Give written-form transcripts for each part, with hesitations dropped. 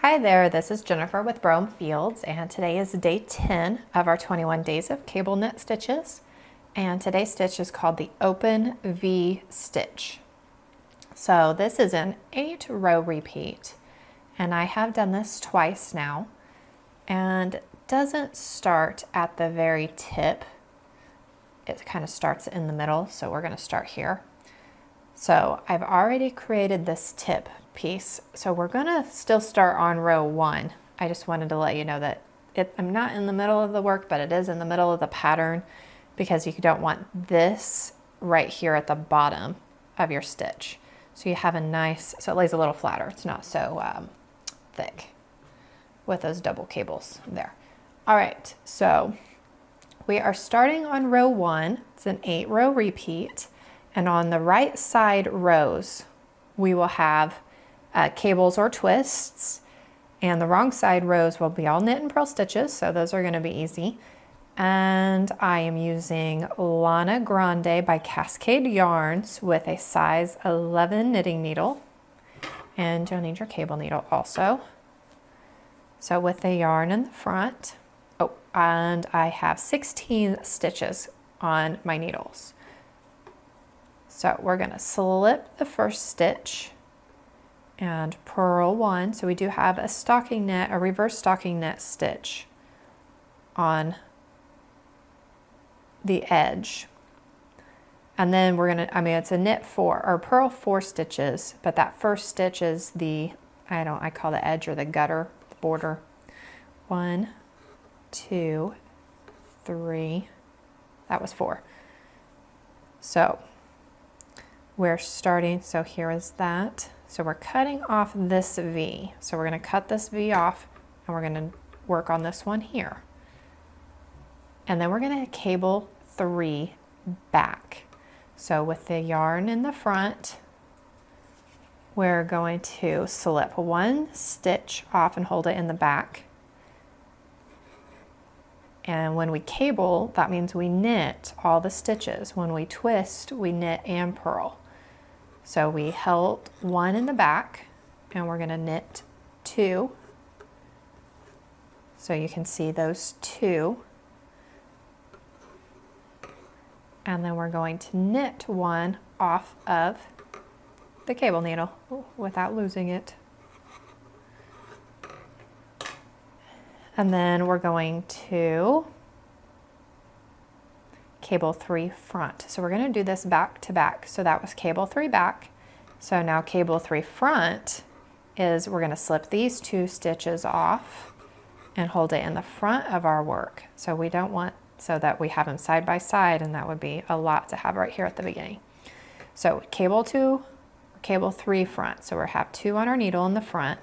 Hi there, this is Jennifer with Brome Fields, and today is day 10 of our 21 days of cable knit stitches. And today's stitch is called the open V stitch. So this is an 8-row repeat, and I have done this twice now, and it doesn't start at the very tip. It kind of starts in the middle, so we're going to start here. So I've already created this tip piece, so we're gonna still start on row 1. I just wanted to let you know that I'm not in the middle of the work, but it is in the middle of the pattern because you don't want this right here at the bottom of your stitch. So you have a nice, so it lays a little flatter. It's not so thick with those double cables there. All right, so we are starting on row 1. It's an 8-row repeat. And on the right side rows, we will have cables or twists, and the wrong side rows will be all knit and purl stitches, so those are going to be easy. And I am using Lana Grande by Cascade Yarns with a size 11 knitting needle, and you'll need your cable needle also. So with the yarn in the front, and I have 16 stitches on my needles. So we're going to slip the first stitch and purl 1. So we do have a stocking knit, a reverse stocking knit stitch on the edge. And then we're going to, it's a knit 4 or purl 4 stitches, but that first stitch is the, I call the edge or the gutter, the border. 1, 2, 3, that was 4. So we're starting, so here is that. So we're cutting off this V. So we're going to cut this V off and we're going to work on this one here. And then we're going to cable 3 back. So with the yarn in the front, we're going to slip 1 stitch off and hold it in the back. And when we cable, that means we knit all the stitches. When we twist, we knit and purl. So we held 1 in the back, and we're going to knit 2. So you can see those 2. And then we're going to knit 1 off of the cable needle without losing it. And then we're going to cable 3 front. So we're going to do this back to back. So that was cable 3 back. So now cable 3 front is we're going to slip these 2 stitches off and hold it in the front of our work. So we don't want, so that we have them side by side, and that would be a lot to have right here at the beginning. So cable 2, cable 3 front. So we have 2 on our needle in the front.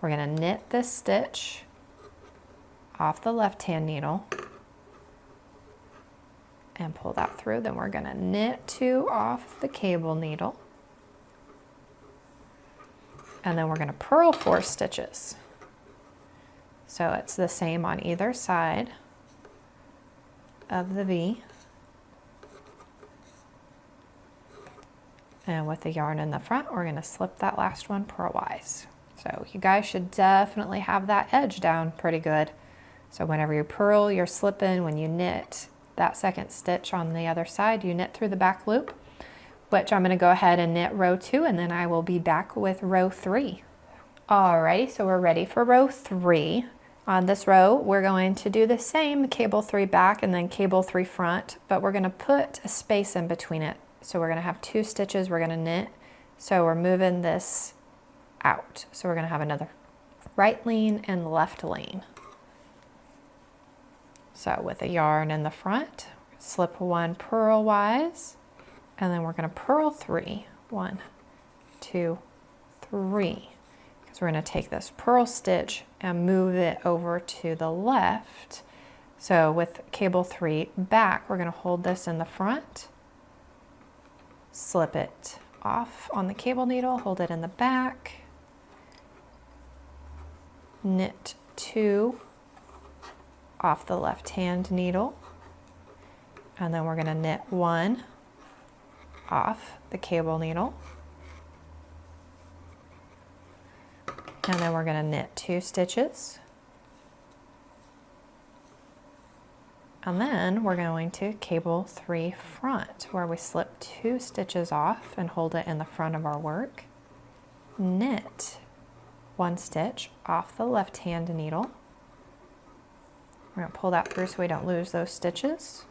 We're going to knit this stitch off the left hand needle and pull that through. Then we're going to knit 2 off the cable needle, and then we're going to purl 4 stitches. So it's the same on either side of the V. And with the yarn in the front, we're going to slip that last one purlwise. So you guys should definitely have that edge down pretty good. So whenever you purl, you're slipping. When you knit that second stitch on the other side, you knit through the back loop, which I'm going to go ahead and knit row 2, and then I will be back with row 3. Alrighty, so we're ready for row 3. On this row, we're going to do the same, cable 3 back and then cable 3 front, but we're going to put a space in between it. So we're going to have 2 stitches we're going to knit. So we're moving this out. So we're going to have another right lean and left lean. So with the yarn in the front, slip 1 purlwise, and then we're going to purl 3. 1, 2, 3. Because we're going to take this purl stitch and move it over to the left. So with cable 3 back, we're going to hold this in the front, slip it off on the cable needle, hold it in the back, knit 2 off the left hand needle, and then we're going to knit 1 off the cable needle, And then we're going to knit 2 stitches. And then we're going to cable 3 front, where we slip 2 stitches off and hold it in the front of our work. Knit 1 stitch off the left hand needle. We're going to pull that through so we don't lose those stitches.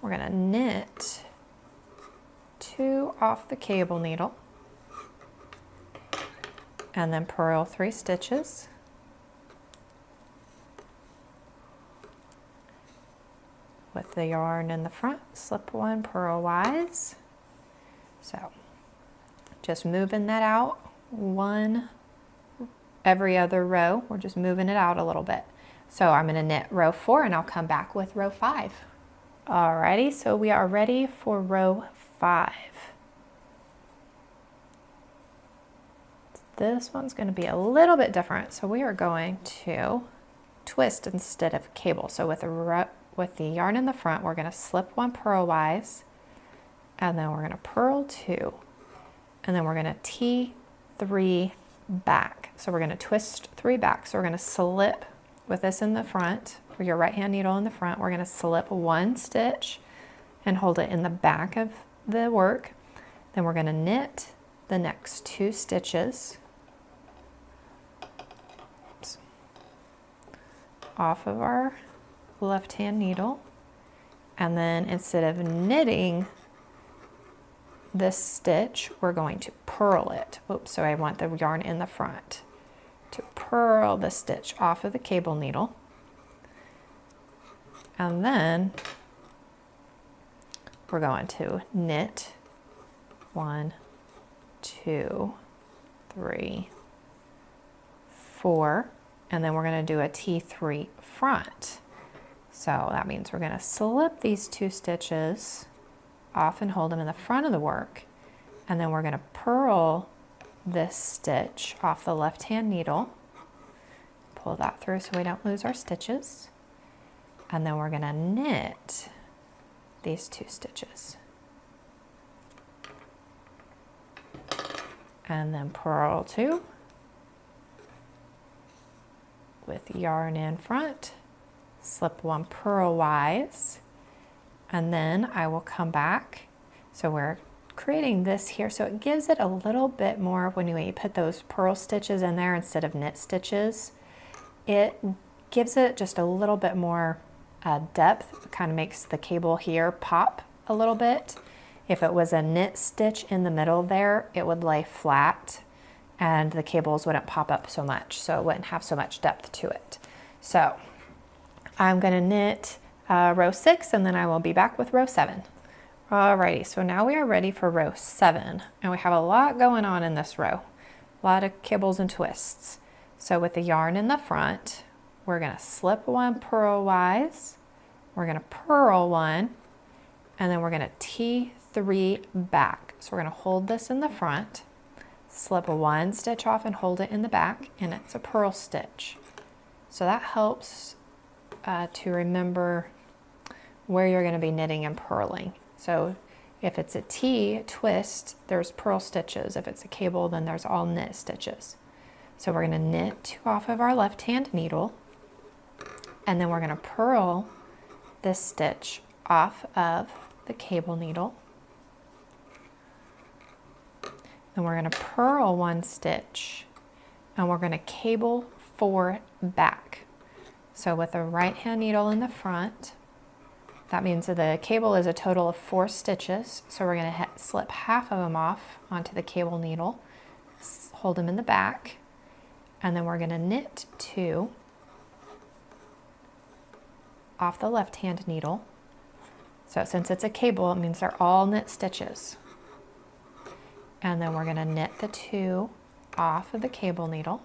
We're going to knit 2 off the cable needle and then purl 3 stitches. With the yarn in the front, slip 1 purlwise. So just moving that out one every other row. We're just moving it out a little bit. So I'm going to knit row 4 and I'll come back with row 5. Alrighty, so we are ready for row 5. This one's going to be a little bit different. So we are going to twist instead of cable. So with the yarn in the front, we're going to slip 1 purlwise, and then we're going to purl 2, and then we're going to T3 back. So we're going to twist 3 back. So we're going to slip with this in the front, with your right hand needle in the front, we're going to slip 1 stitch and hold it in the back of the work. Then we're going to knit the next 2 stitches off of our left hand needle, and then instead of knitting this stitch, we're going to purl it. Oops, so I want the yarn in the front. To purl the stitch off of the cable needle, and then we're going to knit 1, 2, 3, 4, and then we're going to do a T3 front. So that means we're going to slip these 2 stitches off and hold them in the front of the work, and then we're going to purl this stitch off the left hand needle, pull that through so we don't lose our stitches, and then we're going to knit these 2 stitches and then purl 2 with yarn in front, slip 1 purlwise, and then I will come back. So we're creating this here, so it gives it a little bit more when you put those purl stitches in there instead of knit stitches. It gives it just a little bit more depth. It kind of makes the cable here pop a little bit. If it was a knit stitch in the middle there, it would lay flat and the cables wouldn't pop up so much, so it wouldn't have so much depth to it. So I'm going to knit row 6, and then I will be back with row 7. Alrighty, so now we are ready for row 7, and we have a lot going on in this row. A lot of kibbles and twists. So with the yarn in the front, we're going to slip 1 purlwise, we're going to purl 1, and then we're going to T3 back. So we're going to hold this in the front, slip 1 stitch off and hold it in the back, and it's a purl stitch. So that helps to remember where you're going to be knitting and purling. So if it's a T twist, there's purl stitches. If it's a cable, then there's all knit stitches. So we're going to knit 2 off of our left hand needle, and then we're going to purl this stitch off of the cable needle. Then we're going to purl 1 stitch, and we're going to cable 4 back. So with the right hand needle in the front, that means that the cable is a total of 4 stitches. So we're going to slip half of them off onto the cable needle, hold them in the back, and then we're going to knit 2 off the left hand needle. So since it's a cable, it means they're all knit stitches. And then we're going to knit the 2 off of the cable needle.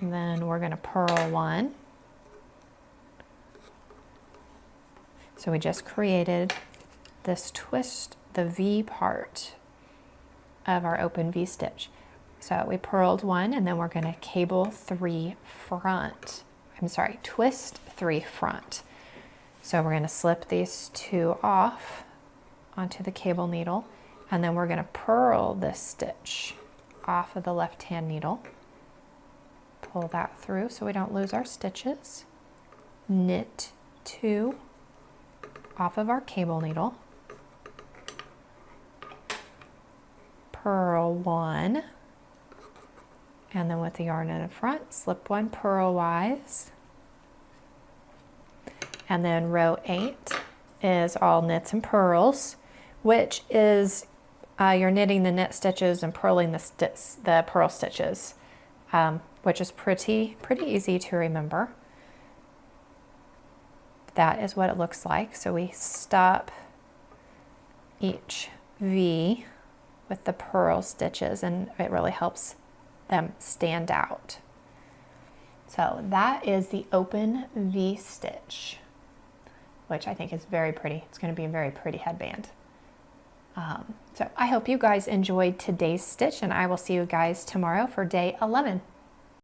And then we're going to purl 1. So we just created this twist, the V part of our open V stitch. So we purled 1, and then we're going to cable 3 front. Twist 3 front. So we're going to slip these 2 off onto the cable needle, And then we're going to purl this stitch off of the left-hand needle. Pull that through so we don't lose our stitches. Knit 2 off of our cable needle. Purl 1. And then with the yarn in the front, slip 1 purlwise. And then row 8 is all knits and purls, which is you're knitting the knit stitches and purling the purl stitches, which is pretty easy to remember. That is what it looks like. So we stop each V with the purl stitches, and it really helps them stand out. So that is the open V stitch, which I think is very pretty. It's going to be a very pretty headband. So I hope you guys enjoyed today's stitch, and I will see you guys tomorrow for day 11.